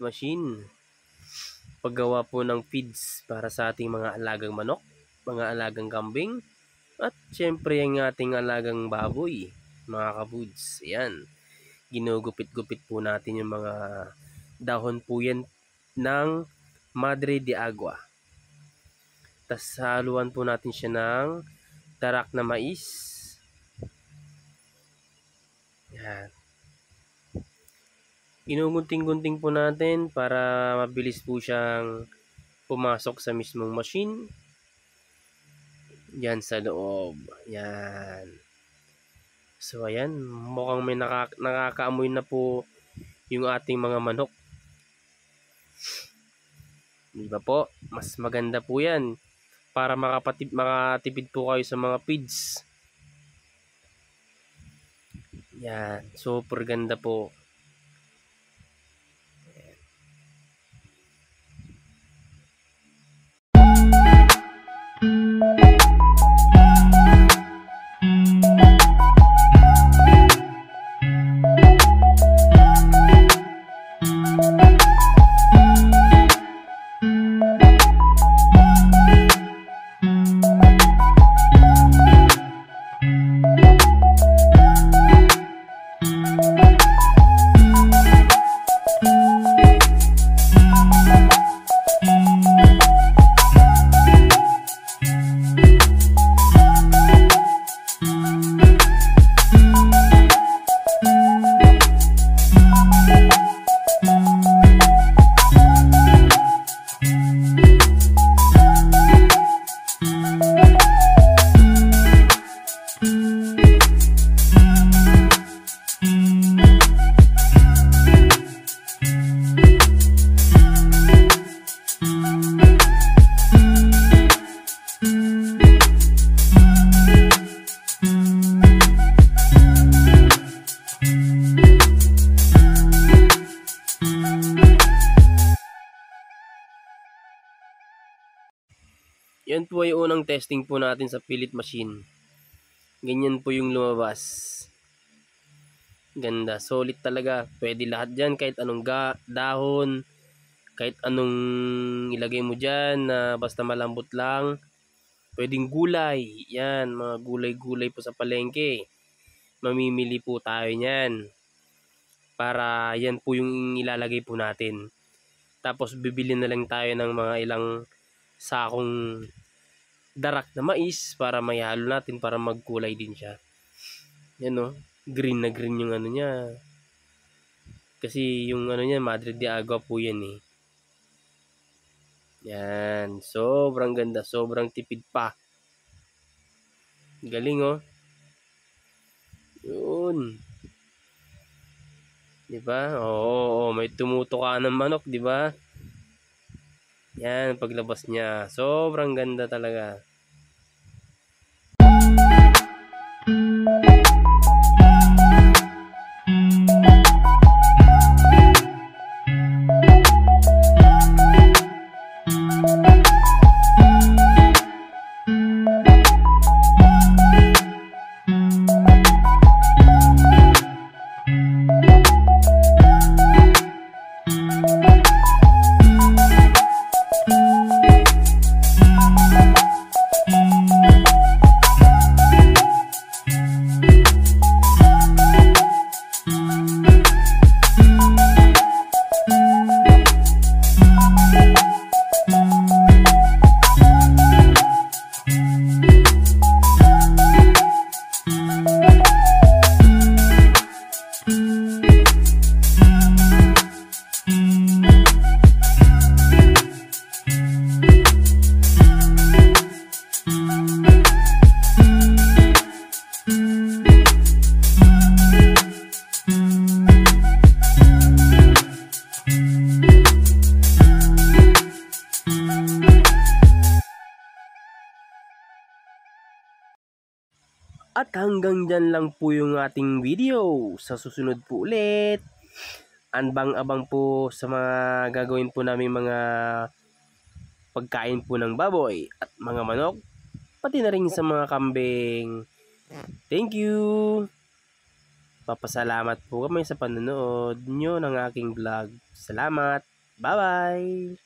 machine. Paggawa po ng feeds para sa ating mga alagang manok, mga alagang kambing, at syempre ang ating alagang baboy, mga kabuds. Ayan, ginugupit-gupit po natin yung mga dahon po yan ng Madre de Agua. Tas haluan po natin siya ng darak na mais. Yan. Ginugunting-gunting po natin para mabilis po siyang pumasok sa mismong machine. Yan sa loob. Yan. So ayan, mukhang may nakakaamoy na po yung ating mga manok. Di ba po? Mas maganda po yan para makatipid po kayo sa mga feeds. Yan, super ganda po. Yan po ay unang testing po natin sa fillet machine. Ganyan po yung lumabas. Ganda, solid talaga. Pwede lahat dyan, kahit anong dahon, kahit anong ilagay mo dyan na basta malambot lang. Pwedeng gulay. Yan, mga gulay-gulay po sa palengke. Mamimili po tayo nyan. Para yan po yung ilalagay po natin. Tapos bibili na lang tayo ng mga ilang sakong darak na mais para mayhalo natin para magkulay din siya. Yan o, green na green yung ano niya. Kasi yung ano niya, Madre de Agua po yan eh. Yan, sobrang ganda, sobrang tipid pa. Galing oh. Yun. 'Di ba? Oo, may tumutuka ng manok, 'di ba? Yan, paglabas niya, sobrang ganda talaga. At hanggang dyan lang po yung ating video. Sa susunod po ulit, anbang-abang po sa mga gagawin po namin mga pagkain po ng baboy at mga manok, pati na rin sa mga kambing. Thank you! Papasalamat po kami sa panonood nyo ng aking vlog. Salamat! Bye-bye!